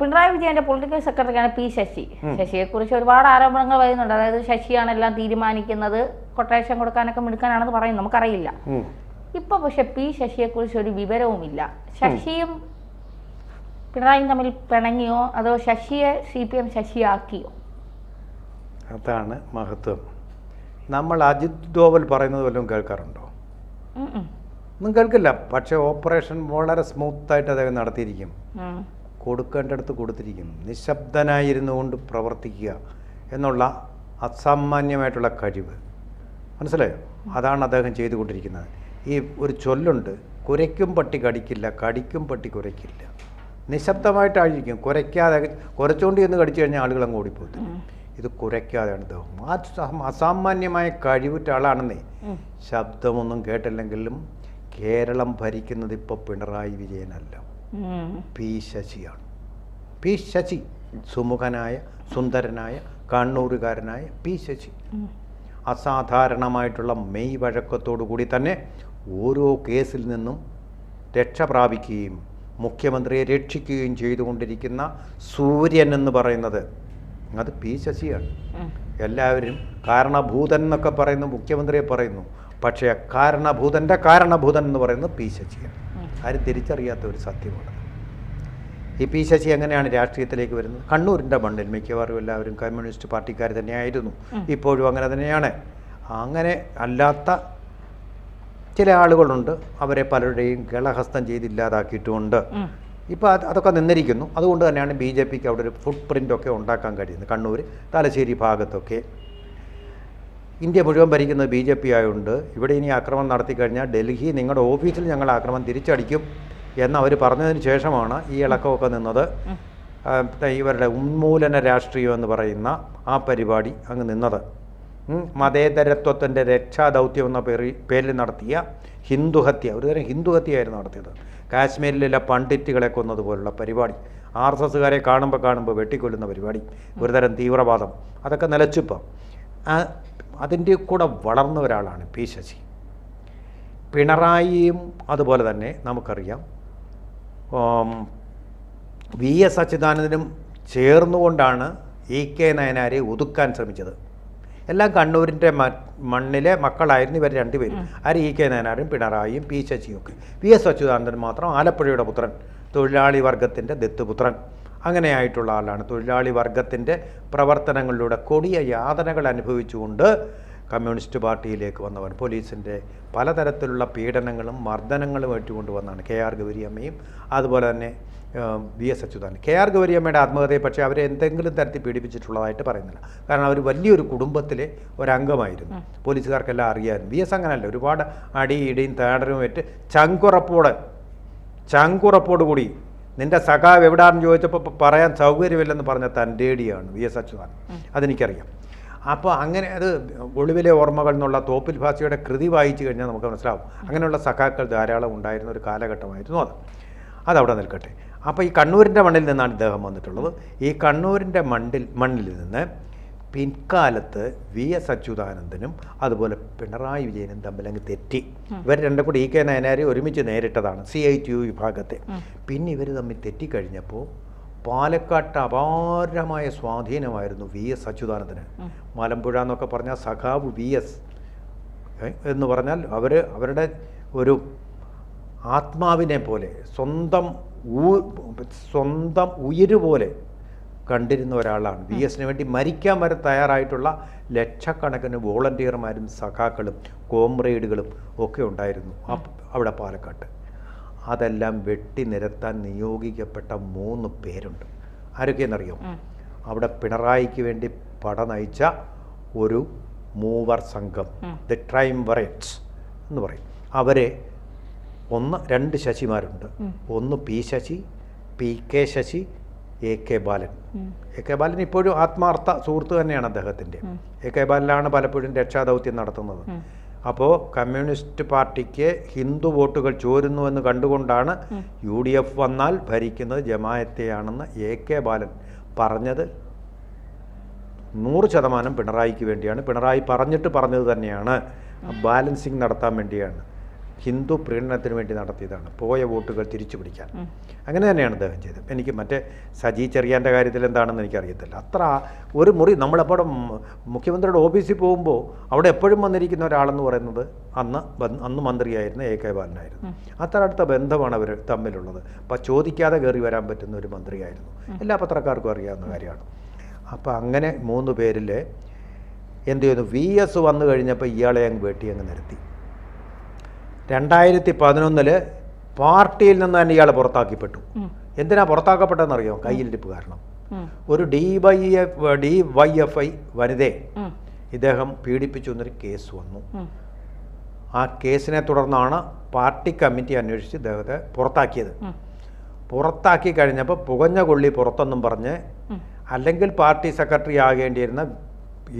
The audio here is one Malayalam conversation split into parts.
പിണറായി വിജയന്റെ പൊളിറ്റിക്കൽ സെക്രട്ടറിയാണ് പി ശശി. ശശിയെക്കുറിച്ച് ഒരുപാട് ആരോപണങ്ങൾ വരുന്നുണ്ട്. അതായത് ശശിയാണ് എല്ലാം തീരുമാനിക്കുന്നത്, കൊട്ടേഷൻ കൊടുക്കാനൊക്കെ മിടുക്കാനാണെന്ന് പറയുന്നു, നമുക്കറിയില്ല. ഇപ്പൊ പക്ഷെ പി ശശിയെക്കുറിച്ച് ഒരു വിവരവുമില്ല. ശശിയും പിണറായിയും തമ്മിൽ പിണങ്ങിയോ അതോ ശശിയെ CPM ശശിയാക്കിയോ? അതാണ് മഹത്വം. നമ്മൾ അജിത് ഡോവൽ പറയുന്നത് വല്ലതും കേൾക്കാറുണ്ടോ? ഒന്നും കേൾക്കില്ല. പക്ഷെ ഓപ്പറേഷൻ വളരെ സ്മൂത്തായിട്ട് അദ്ദേഹം നടത്തിയിരിക്കും. കൊടുക്കേണ്ടടുത്ത് കൊടുത്തിരിക്കും. നിശബ്ദനായിരുന്നു കൊണ്ട് പ്രവർത്തിക്കുക എന്നുള്ള അസാമാന്യമായിട്ടുള്ള കഴിവ്, മനസ്സിലായോ? അതാണ് അദ്ദേഹം ചെയ്തുകൊണ്ടിരിക്കുന്നത്. ഈ ഒരു ചൊല്ലുണ്ട്, കുരയ്ക്കും പട്ടി കടിക്കില്ല, കടിക്കും പട്ടി കുരയ്ക്കില്ല. നിശബ്ദമായിട്ടായിരിക്കും, കുരയ്ക്കാതെ. കുരച്ചുകൊണ്ട് എന്ന് കടിച്ചു കഴിഞ്ഞാൽ ആളുകൾ അങ്ങ് ഓടിപ്പോകും. ഇത് കുരയ്ക്കാതെയാണ് അദ്ദേഹം. അസാമാന്യമായ കഴിവുറ്റ ആളാണെന്നേ. ശബ്ദമൊന്നും കേട്ടില്ലെങ്കിലും കേരളം ഭരിക്കുന്നത് ഇപ്പോൾ പിണറായി വിജയനല്ല, പി ശശിയാണ്. പി ശശി, സുമുഖനായ സുന്ദരനായ കണ്ണൂരുകാരനായ പി ശശി അസാധാരണമായിട്ടുള്ള മെയ് വഴക്കത്തോടു കൂടി തന്നെ ഓരോ കേസിൽ നിന്നും രക്ഷ പ്രാപിക്കുകയും മുഖ്യമന്ത്രിയെ രക്ഷിക്കുകയും ചെയ്തുകൊണ്ടിരിക്കുന്ന സൂര്യൻ എന്ന് പറയുന്നത് അത് പി ശശിയാണ്. എല്ലാവരും കാരണഭൂതൻ എന്നൊക്കെ പറയുന്നു, മുഖ്യമന്ത്രിയെ പറയുന്നു. പക്ഷേ കാരണഭൂതൻ എന്ന് പറയുന്നത് പി ശശിയാണ്. ആരും തിരിച്ചറിയാത്ത ഒരു സത്യമാണ്. ഈ പി ശശി എങ്ങനെയാണ് രാഷ്ട്രീയത്തിലേക്ക് വരുന്നത്? കണ്ണൂരിൻ്റെ മണ്ണിൽ മിക്കവാറും എല്ലാവരും കമ്മ്യൂണിസ്റ്റ് പാർട്ടിക്കാർ തന്നെയായിരുന്നു, ഇപ്പോഴും അങ്ങനെ തന്നെയാണ്. അങ്ങനെ അല്ലാത്ത ചില ആളുകളുണ്ട്, അവരെ പലരുടെയും ഗളഹസ്തം ചെയ്തില്ലാതാക്കിയിട്ടുമുണ്ട്. ഇപ്പോൾ അതൊക്കെ നിന്നിരിക്കുന്നു. അതുകൊണ്ട് തന്നെയാണ് BJPക്ക് അവിടെ ഒരു ഫുട് പ്രിൻ്റൊക്കെ ഉണ്ടാക്കാൻ കഴിയുന്നത്. കണ്ണൂർ, തലശ്ശേരി ഭാഗത്തൊക്കെ ഇന്ത്യ മുഴുവൻ ഭരിക്കുന്നത് BJP ആയതുകൊണ്ട് ഇവിടെ ഇനി ആക്രമണം നടത്തി കഴിഞ്ഞാൽ ഡൽഹി നിങ്ങളുടെ ഓഫീസിൽ ഞങ്ങൾ ആക്രമണം തിരിച്ചടിക്കും എന്നവർ പറഞ്ഞതിന് ശേഷമാണ് ഈ ഇളക്കമൊക്കെ നിന്നത്. ഇവരുടെ ഉന്മൂലന രാഷ്ട്രീയം എന്ന് പറയുന്ന ആ പരിപാടി അങ്ങ് നിന്നത്. മതേതരത്വത്തിൻ്റെ രക്ഷാദൗത്യം എന്ന പേരിൽ നടത്തിയ ഹിന്ദുഹത്യ, ഒരുതരം ഹിന്ദുഹത്യയായിരുന്നു നടത്തിയത്. കാശ്മീരിലെ പണ്ഡിറ്റുകളെ കൊന്നതുപോലുള്ള പരിപാടി, RSSകാരെ കാണുമ്പോൾ വെട്ടിക്കൊല്ലുന്ന പരിപാടി, ഒരുതരം തീവ്രവാദം, അതൊക്കെ നിലച്ചിപ്പം. അതിൻ്റെ കൂടെ വളർന്ന ഒരാളാണ് പി ശശി. പിണറായിയും അതുപോലെ തന്നെ നമുക്കറിയാം VS അച്യുതാനന്ദനും ചേർന്നുകൊണ്ടാണ് EK നയനാരെ ഒതുക്കാൻ ശ്രമിച്ചത്. എല്ലാം കണ്ണൂരിൻ്റെ മണ്ണിലെ മക്കളായിരുന്നു ഇവർ രണ്ടുപേരും. EK നയനാരും പിണറായിയും പി ശശിയും ഒക്കെ. VS അച്യുതാനന്ദൻ മാത്രം ആലപ്പുഴയുടെ പുത്രൻ, തൊഴിലാളി വർഗത്തിൻ്റെ ദത്തുപുത്രൻ, അങ്ങനെയായിട്ടുള്ള ആളാണ്. തൊഴിലാളി വർഗത്തിൻ്റെ പ്രവർത്തനങ്ങളിലൂടെ കൊടിയ യാതനകൾ അനുഭവിച്ചുകൊണ്ട് കമ്മ്യൂണിസ്റ്റ് പാർട്ടിയിലേക്ക് വന്നവൻ. പോലീസിൻ്റെ പലതരത്തിലുള്ള പീഡനങ്ങളും മർദ്ദനങ്ങളും ഏറ്റുകൊണ്ടുവന്നാണ് KR ഗൗരിയമ്മയും അതുപോലെ തന്നെ VS അച്യുതാനന്ദൻ. KR ഗൗരിയമ്മയുടെ ആത്മഹത്യയെ പക്ഷേ അവരെ എന്തെങ്കിലും തരത്തിൽ പീഡിപ്പിച്ചിട്ടുള്ളതായിട്ട് പറയുന്നില്ല. കാരണം അവർ വലിയൊരു കുടുംബത്തിലെ ഒരംഗമായിരുന്നു, പോലീസുകാർക്കെല്ലാം അറിയാമായിരുന്നു. VS അങ്ങനല്ല, ഒരുപാട് ഇടിയും തേടലും ഏറ്റ് ചങ്കുറപ്പോട് കൂടി നിൻ്റെ സഖാവ് എവിടാണെന്ന് ചോദിച്ചപ്പോൾ പറയാൻ സൗകര്യമില്ലെന്ന് പറഞ്ഞ തൻ്റെടിയാണ് VS അച്യുതാനന്ദൻ. അതെനിക്കറിയാം. അപ്പോൾ അങ്ങനെ അത് ഒളിവിലെ ഓർമ്മകൾ എന്നുള്ള തോപ്പിൽ ഭാസിയുടെ കൃതി വായിച്ചു കഴിഞ്ഞാൽ നമുക്ക് മനസ്സിലാവും. അങ്ങനെയുള്ള സഖാക്കൾ ധാരാളം ഉണ്ടായിരുന്ന ഒരു കാലഘട്ടമായിരുന്നു അതവിടെ നിൽക്കട്ടെ. അപ്പോൾ ഈ കണ്ണൂരിൻ്റെ മണ്ണിൽ നിന്നാണ് ഇദ്ദേഹം വന്നിട്ടുള്ളത്. ഈ കണ്ണൂരിൻ്റെ മണ്ണിൽ നിന്ന് പിൻകാലത്ത് VS അച്യുതാനന്ദനും അതുപോലെ പിണറായി വിജയനും തമ്മിലങ്ങ് തെറ്റി. ഇവർ രണ്ടും കൂടി EK നയനാരെ ഒരുമിച്ച് നേരിട്ടതാണ് CITU വിഭാഗത്തെ. പിന്നെ ഇവർ തമ്മിൽ തെറ്റിക്കഴിഞ്ഞപ്പോൾ പാലക്കാട്ട് അപാരമായ സ്വാധീനമായിരുന്നു VS അച്യുതാനന്ദന്. മലമ്പുഴ എന്നൊക്കെ പറഞ്ഞാൽ സഖാവ് VS എന്ന് പറഞ്ഞാൽ അവരുടെ ഒരു ആത്മാവിനെ പോലെ സ്വന്തം ഉയിര് കണ്ടിരുന്ന ഒരാളാണ്. VSന് വേണ്ടി മരിക്കാൻ വരെ തയ്യാറായിട്ടുള്ള ലക്ഷക്കണക്കിന് വോളണ്ടിയർമാരും സഖാക്കളും കോമ്രേഡുകളും ഒക്കെ ഉണ്ടായിരുന്നു അവിടെ പാലക്കാട്ട്. അതെല്ലാം വെട്ടി നിരത്താൻ നിയോഗിക്കപ്പെട്ട 3 പേരുണ്ട്. ആരൊക്കെയെന്നറിയോ? അവിടെ പിണറായിക്ക് വേണ്ടി പട നയിച്ച ഒരു മൂവർ സംഘം, ദി ട്രൈംവറേറ്റ്സ് എന്ന് പറയും. അവരെ 2 ശശിമാരുണ്ട്. ഒന്ന് P Sasi, PK Sasi, AK Balan. AK Balan ഇപ്പോഴും ആത്മാർത്ഥ സുഹൃത്ത് തന്നെയാണ് അദ്ദേഹത്തിൻ്റെ. AK ബാലനാണ് പലപ്പോഴും രക്ഷാദൗത്യം നടത്തുന്നത്. അപ്പോൾ കമ്മ്യൂണിസ്റ്റ് പാർട്ടിക്ക് ഹിന്ദു വോട്ടുകൾ ചോരുന്നുവെന്ന് കണ്ടുകൊണ്ടാണ് UDF വന്നാൽ ഭരിക്കുന്നത് ജമാഅത്തെയാണെന്ന് AK ബാലൻ പറഞ്ഞത് 100% പിണറായിക്ക് വേണ്ടിയാണ്. പിണറായി പറഞ്ഞത് തന്നെയാണ്, ബാലൻസിങ് നടത്താൻ വേണ്ടിയാണ്. ഹിന്ദു പ്രീണനത്തിന് വേണ്ടി നടത്തിയതാണ്, പോയ വോട്ടുകൾ തിരിച്ചു പിടിക്കാൻ. അങ്ങനെ തന്നെയാണ് അദ്ദേഹം ചെയ്തത്. എനിക്ക് മറ്റേ സജി ചെറിയാൻ്റെ കാര്യത്തിൽ എന്താണെന്ന് എനിക്കറിയത്തില്ല. അത്ര ഒരു മുറി നമ്മളെപ്പോഴും മുഖ്യമന്ത്രിയുടെ ഓഫീസിൽ പോകുമ്പോൾ അവിടെ എപ്പോഴും വന്നിരിക്കുന്ന ഒരാളെന്ന് പറയുന്നത് അന്ന് മന്ത്രിയായിരുന്ന AK ബാലനായിരുന്നു. അത്ര അടുത്ത ബന്ധമാണ് അവർ തമ്മിലുള്ളത്. അപ്പം ചോദിക്കാതെ കയറി വരാൻ പറ്റുന്ന ഒരു മന്ത്രിയായിരുന്നു. എല്ലാ പത്രക്കാർക്കും അറിയാവുന്ന കാര്യമാണ്. അപ്പം അങ്ങനെ 3 പേരിൽ എന്ത് ചെയ്യുന്നു, VS വന്നു കഴിഞ്ഞപ്പോൾ ഇയാളെ അങ്ങ് വെട്ടി അങ്ങ് നിർത്തി. 2011 പാർട്ടിയിൽ നിന്ന് തന്നെ ഇയാൾ പുറത്താക്കിപ്പെട്ടു. എന്തിനാ പുറത്താക്കപ്പെട്ടതെന്നറിയോ? കയ്യിലിരിപ്പ് കാരണം. ഒരു DYFI വനിതയെ ഇദ്ദേഹം പീഡിപ്പിച്ചു എന്നൊരു കേസ് വന്നു. ആ കേസിനെ തുടർന്നാണ് പാർട്ടി കമ്മിറ്റി അന്വേഷിച്ച് ഇദ്ദേഹത്തെ പുറത്താക്കിയത്. പുറത്താക്കി കഴിഞ്ഞപ്പോൾ പുകഞ്ഞ കൊള്ളി പുറത്തെന്നും പറഞ്ഞ് അല്ലെങ്കിൽ പാർട്ടി സെക്രട്ടറി ആകേണ്ടിയിരുന്ന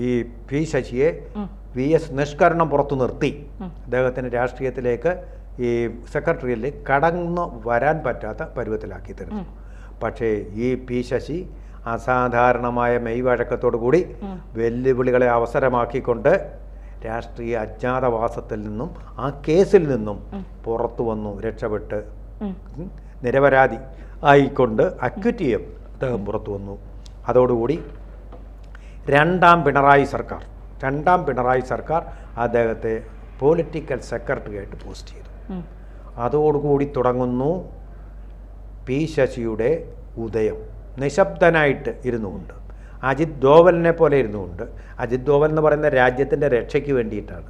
ഈ P ശശിയെ VS നിഷ്കരണം പുറത്തു നിർത്തി അദ്ദേഹത്തിന് രാഷ്ട്രീയത്തിലേക്ക് ഈ സെക്രട്ടറിയിൽ കടന്നു വരാൻ പറ്റാത്ത പരുവത്തിലാക്കി തരുന്നു. പക്ഷേ ഈ P ശശി അസാധാരണമായ മെയ് വഴക്കത്തോടു കൂടി വെല്ലുവിളികളെ അവസരമാക്കിക്കൊണ്ട് രാഷ്ട്രീയ അജ്ഞാതവാസത്തിൽ നിന്നും ആ കേസിൽ നിന്നും പുറത്തു വന്നു, രക്ഷപ്പെട്ട് നിരപരാധി ആയിക്കൊണ്ട് അക്വിറ്റ് ചെയ്യും അദ്ദേഹം പുറത്തു വന്നു. അതോടുകൂടി രണ്ടാം പിണറായി സർക്കാർ അദ്ദേഹത്തെ പൊളിറ്റിക്കൽ സെക്രട്ടറി ആയിട്ട് പോസ്റ്റ് ചെയ്തു. അതോടുകൂടി തുടങ്ങുന്നു P ശശിയുടെ ഉദയം. നിശബ്ദനായിട്ട് ഇരുന്നുകൊണ്ട്, അജിത് ഡോവലിനെ പോലെ ഇരുന്നുകൊണ്ട്, അജിത് ഡോവൽ എന്ന് പറയുന്ന രാജ്യത്തിൻ്റെ രക്ഷയ്ക്ക് വേണ്ടിയിട്ടാണ്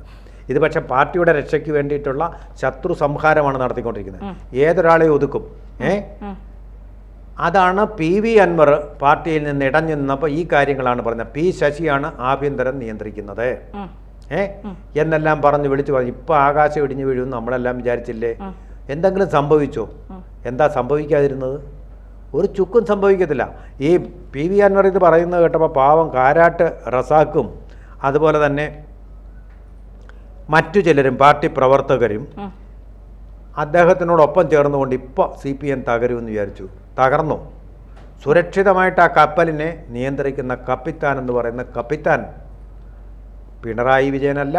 ഇത്, പക്ഷേ പാർട്ടിയുടെ രക്ഷയ്ക്ക് വേണ്ടിയിട്ടുള്ള ശത്രു സംഹാരമാണ് നടത്തിക്കൊണ്ടിരിക്കുന്നത്. ഏതൊരാളെ ഒതുക്കും. അതാണ് PV അൻവർ പാർട്ടിയിൽ നിന്ന് ഇടഞ്ഞു നിന്നപ്പോൾ ഈ കാര്യങ്ങളാണ് പറഞ്ഞത്. P ശശിയാണ് ആഭ്യന്തരം നിയന്ത്രിക്കുന്നത് എന്നെല്ലാം പറഞ്ഞ് വിളിച്ചു പറഞ്ഞു. ഇപ്പം ആകാശം ഇടിഞ്ഞു വീഴുമെന്ന് നമ്മളെല്ലാം വിചാരിച്ചില്ലേ? എന്തെങ്കിലും സംഭവിച്ചോ? എന്താ സംഭവിക്കാതിരുന്നത്? ഒരു ചുക്കും സംഭവിക്കത്തില്ല. ഈ PV അൻവർ ഇത് പറയുന്നത് കേട്ടപ്പോൾ പാവം കാരാട്ട് റസാക്കും അതുപോലെ തന്നെ മറ്റു ചിലരും പാർട്ടി പ്രവർത്തകരും അദ്ദേഹത്തിനോടൊപ്പം ചേർന്നുകൊണ്ട് ഇപ്പോൾ CPM തകരുമെന്ന് വിചാരിച്ചു. തകർന്നു. സുരക്ഷിതമായിട്ട് ആ കപ്പലിനെ നിയന്ത്രിക്കുന്ന കപ്പിത്താൻ എന്ന് പറയുന്ന കപ്പിത്താൻ പിണറായി വിജയനല്ല,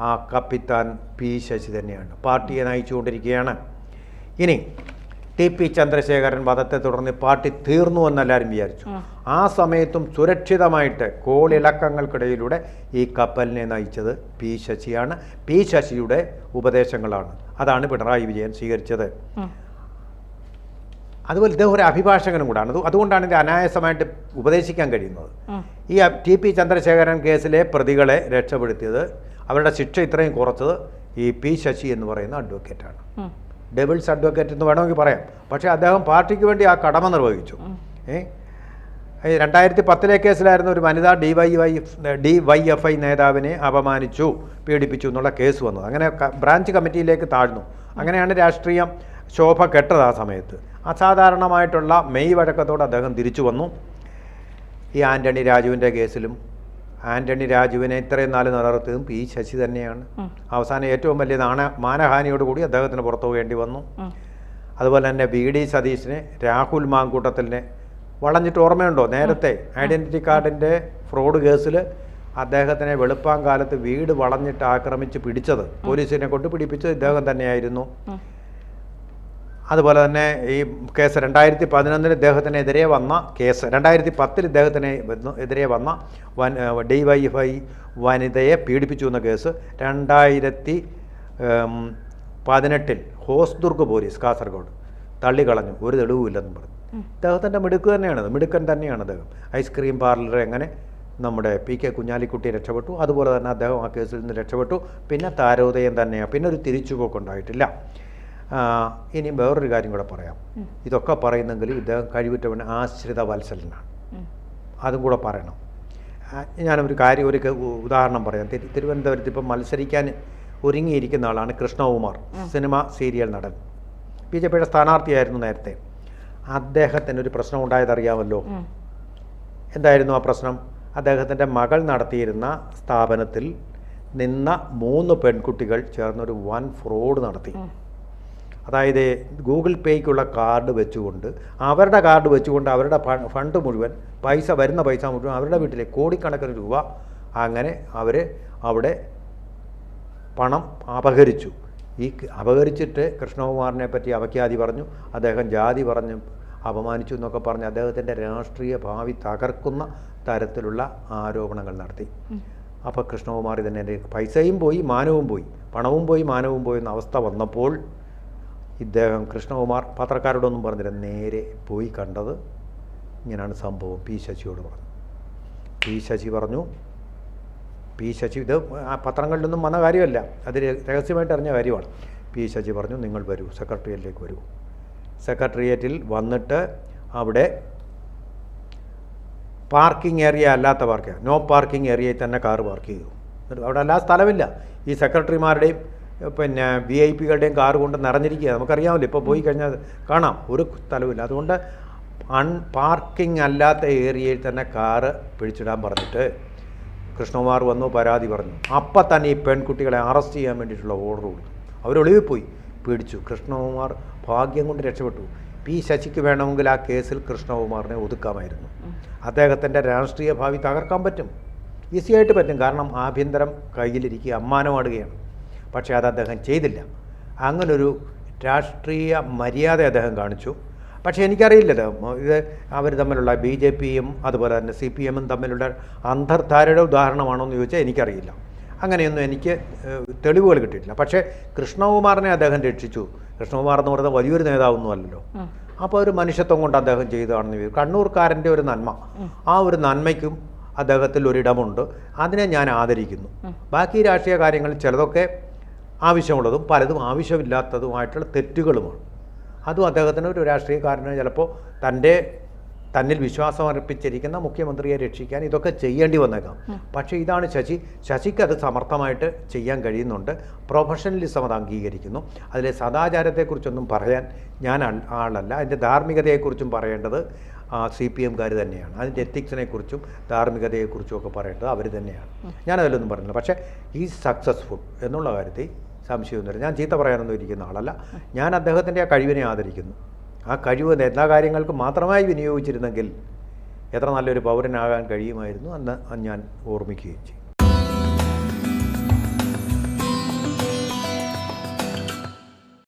ആ കപ്പിത്താൻ P ശശി തന്നെയാണ്. പാർട്ടിയെ നയിച്ചുകൊണ്ടിരിക്കുകയാണ്. ഇനി TP ചന്ദ്രശേഖരൻ വധത്തെ തുടർന്ന് പാർട്ടി തീർന്നു എന്നെല്ലാവരും വിചാരിച്ചു. ആ സമയത്തും സുരക്ഷിതമായിട്ട് കോളിളക്കങ്ങൾക്കിടയിലൂടെ ഈ കപ്പലിനെ നയിച്ചത് P ശശിയാണ്. P ശശിയുടെ ഉപദേശങ്ങളാണ്. അതാണ് പിണറായി വിജയൻ സ്വീകരിച്ചത്. അതുപോലെ ഇദ്ദേഹം ഒരു അഭിഭാഷകനും കൂടാണ്. അതുകൊണ്ടാണ് ഇത് അനായാസമായിട്ട് ഉപദേശിക്കാൻ കഴിയുന്നത്. ഈ TP ചന്ദ്രശേഖരൻ കേസിലെ പ്രതികളെ രക്ഷപ്പെടുത്തിയത്, അവരുടെ ശിക്ഷ ഇത്രയും കുറച്ചത് ഈ P ശശി എന്ന് പറയുന്ന അഡ്വക്കേറ്റാണ്. ഡെവിൾസ് അഡ്വക്കേറ്റ് എന്ന് വേണമെങ്കിൽ പറയാം. പക്ഷേ അദ്ദേഹം പാർട്ടിക്ക് വേണ്ടി ആ കടമ നിർവഹിച്ചു. 2010 കേസിലായിരുന്നു ഒരു വനിതാ DYFI നേതാവിനെ അപമാനിച്ചു, പീഡിപ്പിച്ചു എന്നുള്ള കേസ് വന്നത്. അങ്ങനെ ബ്രാഞ്ച് കമ്മിറ്റിയിലേക്ക് താഴ്ന്നു. അങ്ങനെയാണ് രാഷ്ട്രീയം ശോഭ കെട്ടത്. ആ സമയത്ത് അസാധാരണമായിട്ടുള്ള മെയ് വഴക്കത്തോടെ അദ്ദേഹം തിരിച്ചു വന്നു. ഈ ആൻ്റണി രാജുവിൻ്റെ കേസിലും ആൻ്റണി രാജുവിനെ ഇത്രയും നാൾ നിലനിർത്തിയതും P ശശി തന്നെയാണ്. അവസാനം ഏറ്റവും വലിയ മാനഹാനിയോടുകൂടി അദ്ദേഹത്തിന് പുറത്തു പോകേണ്ടി വന്നു. അതുപോലെ തന്നെ VD സതീശിനെ, രാഹുൽ മാങ്കൂട്ടത്തിലിനെ വളഞ്ഞിട്ട് ഓർമ്മയുണ്ടോ? നേരത്തെ ഐഡൻറ്റിറ്റി കാർഡിൻ്റെ ഫ്രോഡ് കേസിൽ അദ്ദേഹത്തിനെ വെളുപ്പാങ്കാലത്ത് വീട് വളഞ്ഞിട്ട് ആക്രമിച്ച് പിടിച്ചത്, പോലീസിനെ കൊണ്ട് പിടിപ്പിച്ചത് ഇദ്ദേഹം തന്നെയായിരുന്നു. അതുപോലെ തന്നെ ഈ കേസ് 2011 ഇദ്ദേഹത്തിനെതിരെ വന്ന കേസ്, 2010 ഇദ്ദേഹത്തിന് എതിരെ വന്ന DYFI വനിതയെ പീഡിപ്പിച്ചു എന്ന കേസ് 2018 ഹോസ്ദുർഗ് പോലീസ് കാസർഗോഡ് തള്ളിക്കളഞ്ഞു. ഒരു തെളിവുമില്ലെന്നും പറഞ്ഞു. ഇദ്ദേഹത്തിൻ്റെ മിടുക്കൻ തന്നെയാണ് അദ്ദേഹം. ഐസ്ക്രീം പാർലർ എങ്ങനെ നമ്മുടെ PK കുഞ്ഞാലിക്കുട്ടി രക്ഷപ്പെട്ടു, അതുപോലെ തന്നെ അദ്ദേഹം ആ കേസിൽ നിന്ന് രക്ഷപ്പെട്ടു. പിന്നെ താരോദയം തന്നെയാണ്. പിന്നെ ഒരു തിരിച്ചുപോക്കുണ്ടായിട്ടില്ല. ഇനി വേറൊരു കാര്യം കൂടെ പറയാം. ഇതൊക്കെ പറയുന്നെങ്കിൽ ഇദ്ദേഹം കഴിവുറ്റവൻ ആശ്രിത വത്സലനാണ്. അതും കൂടെ പറയണം. ഞാനൊരു ഉദാഹരണം പറയാം. തിരുവനന്തപുരത്ത് ഇപ്പം മത്സരിക്കാൻ ഒരുങ്ങിയിരിക്കുന്ന ആളാണ് കൃഷ്ണകുമാർ, സിനിമ സീരിയൽ നടൻ. BJPയുടെ സ്ഥാനാർത്ഥിയായിരുന്നു നേരത്തെ. അദ്ദേഹത്തിനൊരു പ്രശ്നം ഉണ്ടായതറിയാമല്ലോ. എന്തായിരുന്നു ആ പ്രശ്നം? അദ്ദേഹത്തിൻ്റെ മകൾ നടത്തിയിരുന്ന സ്ഥാപനത്തിൽ നിന്ന 3 പെൺകുട്ടികൾ ചേർന്നൊരു വൻ ഫ്രോഡ് നടത്തി. അതായത് ഗൂഗിൾ പേയ്ക്കുള്ള കാർഡ് വെച്ചുകൊണ്ട്, അവരുടെ കാർഡ് വെച്ചുകൊണ്ട് അവരുടെ ഫണ്ട് മുഴുവൻ, വരുന്ന പൈസ മുഴുവൻ അവരുടെ വീട്ടിലെ കോടിക്കണക്കിന് രൂപ അങ്ങനെ അവർ അവിടെ പണം അപഹരിച്ചു. അപകരിച്ചിട്ട് കൃഷ്ണകുമാറിനെ പറ്റി അപഖ്യാതി പറഞ്ഞു, അദ്ദേഹം ജാതി പറഞ്ഞു അപമാനിച്ചു എന്നൊക്കെ പറഞ്ഞ് അദ്ദേഹത്തിൻ്റെ രാഷ്ട്രീയ ഭാവി തകർക്കുന്ന തരത്തിലുള്ള ആരോപണങ്ങൾ നടത്തി. അപ്പോൾ കൃഷ്ണകുമാർ തന്നെ എൻ്റെ പൈസയും പോയി മാനവും പോയി, പണവും പോയി മാനവും പോയി എന്ന അവസ്ഥ വന്നപ്പോൾ ഇദ്ദേഹം കൃഷ്ണകുമാർ പത്രക്കാരോടൊന്നും പറഞ്ഞില്ല, നേരെ പോയി കണ്ടത് ഇങ്ങനെയാണ് സംഭവം. പി ശശിയോട് പറഞ്ഞു. പി ശശി ഇത് പത്രങ്ങളിലൊന്നും വന്ന കാര്യമല്ല, അത് രഹസ്യമായിട്ട് അറിഞ്ഞ കാര്യമാണ്. പി ശശി പറഞ്ഞു, നിങ്ങൾ വരൂ, സെക്രട്ടേറിയറ്റിലേക്ക് വരൂ. സെക്രട്ടേറിയറ്റിൽ വന്നിട്ട് അവിടെ പാർക്കിംഗ് ഏരിയ അല്ലാത്ത നോ പാർക്കിംഗ് ഏരിയയിൽ തന്നെ കാറ് പാർക്ക് ചെയ്തു. അവിടെ അല്ലാതെ സ്ഥലമില്ല. ഈ സെക്രട്ടറിമാരുടെയും പിന്നെ VIP-കളുടെയും കാറ് കൊണ്ട് നിറഞ്ഞിരിക്കുക. നമുക്കറിയാമല്ലോ, ഇപ്പോൾ പോയി കഴിഞ്ഞാൽ കാണാം, ഒരു സ്ഥലമില്ല. അതുകൊണ്ട് പാർക്കിംഗ് അല്ലാത്ത ഏരിയയിൽ തന്നെ കാറ് പിടിച്ചിടാൻ പറഞ്ഞിട്ട് കൃഷ്ണകുമാർ വന്നു, പരാതി പറഞ്ഞു. അപ്പം തന്നെ ഈ പെൺകുട്ടികളെ അറസ്റ്റ് ചെയ്യാൻ വേണ്ടിയിട്ടുള്ള ഓർഡർ കൊടുത്തു. അവരൊളിവിൽ പോയി, പിടിച്ചു. കൃഷ്ണകുമാർ ഭാഗ്യം കൊണ്ട് രക്ഷപ്പെട്ടു. പി ശശിക്ക് വേണമെങ്കിൽ ആ കേസിൽ കൃഷ്ണകുമാറിനെ ഒതുക്കാമായിരുന്നു. അദ്ദേഹത്തിൻ്റെ രാഷ്ട്രീയ ഭാവി തകർക്കാൻ പറ്റും, ഈസിയായിട്ട് പറ്റും. കാരണം ആഭ്യന്തരം കയ്യിലിരിക്കുക, അമ്മാനമാടുകയാണ്. പക്ഷേ അത് അദ്ദേഹം ചെയ്തില്ല. അങ്ങനൊരു രാഷ്ട്രീയ മര്യാദ അദ്ദേഹം കാണിച്ചു. പക്ഷേ എനിക്കറിയില്ലല്ലോ ഇത് അവർ തമ്മിലുള്ള BJP-യും അതുപോലെ തന്നെ CPM-ഉം തമ്മിലുള്ള അന്തർധാരയുടെ ഉദാഹരണമാണോ എന്ന് ചോദിച്ചാൽ എനിക്കറിയില്ല. അങ്ങനെയൊന്നും എനിക്ക് തെളിവുകൾ കിട്ടിയിട്ടില്ല. പക്ഷേ കൃഷ്ണകുമാറിനെ അദ്ദേഹം രക്ഷിച്ചു. കൃഷ്ണകുമാർ എന്ന് പറയുന്നത് വലിയൊരു നേതാവൊന്നും അല്ലല്ലോ. അപ്പോൾ ഒരു മനുഷ്യത്വം കൊണ്ട് അദ്ദേഹം ചെയ്തതാണെന്ന് കണ്ണൂർക്കാരൻ്റെ ഒരു നന്മ, ആ ഒരു നന്മയ്ക്കും അദ്ദേഹത്തിൽ ഒരിടമുണ്ട്. അതിനെ ഞാൻ ആദരിക്കുന്നു. ബാക്കി രാഷ്ട്രീയ കാര്യങ്ങളിൽ ചിലതൊക്കെ ആവശ്യമുള്ളതും പലതും ആവശ്യമില്ലാത്തതുമായിട്ടുള്ള തെറ്റുകളുമാണ്. അതും അദ്ദേഹത്തിന് ഒരു രാഷ്ട്രീയക്കാരന് ചിലപ്പോൾ തന്നിൽ വിശ്വാസമർപ്പിച്ചിരിക്കുന്ന മുഖ്യമന്ത്രിയെ രക്ഷിക്കാൻ ഇതൊക്കെ ചെയ്യേണ്ടി വന്നേക്കാം. പക്ഷേ ഇതാണ് ശശിക്ക് അത് സമർത്ഥമായിട്ട് ചെയ്യാൻ കഴിയുന്നുണ്ട്. പ്രൊഫഷണലിസം അത് അംഗീകരിക്കുന്നു. അതിലെ സദാചാരത്തെക്കുറിച്ചൊന്നും പറയാൻ ഞാൻ ആളല്ല. അതിൻ്റെ ധാർമ്മികതയെക്കുറിച്ചും പറയേണ്ടത് CPM-കാർ തന്നെയാണ്. അതിൻ്റെ എത്തിക്സിനെക്കുറിച്ചും ധാർമ്മികതയെക്കുറിച്ചും ഒക്കെ പറയേണ്ടത് അവർ തന്നെയാണ്. ഞാനതിലൊന്നും പറഞ്ഞില്ല. പക്ഷേ സക്സസ്ഫുൾ എന്നുള്ള കാര്യത്തിൽ സംശയമൊന്നുമില്ല. ഞാൻ ചീത്ത പറയാനൊന്നും ഇരിക്കുന്ന ആളല്ല. ഞാൻ അദ്ദേഹത്തിൻ്റെ ആ കഴിവിനെ ആദരിക്കുന്നു. ആ കഴിവ് എല്ലാ കാര്യങ്ങൾക്കും മാത്രമായി വിനിയോഗിച്ചിരുന്നെങ്കിൽ എത്ര നല്ലൊരു പൗരനാകാൻ കഴിയുമായിരുന്നു എന്ന് ഞാൻ ഓർമ്മിക്കുകയും ചെയ്യും.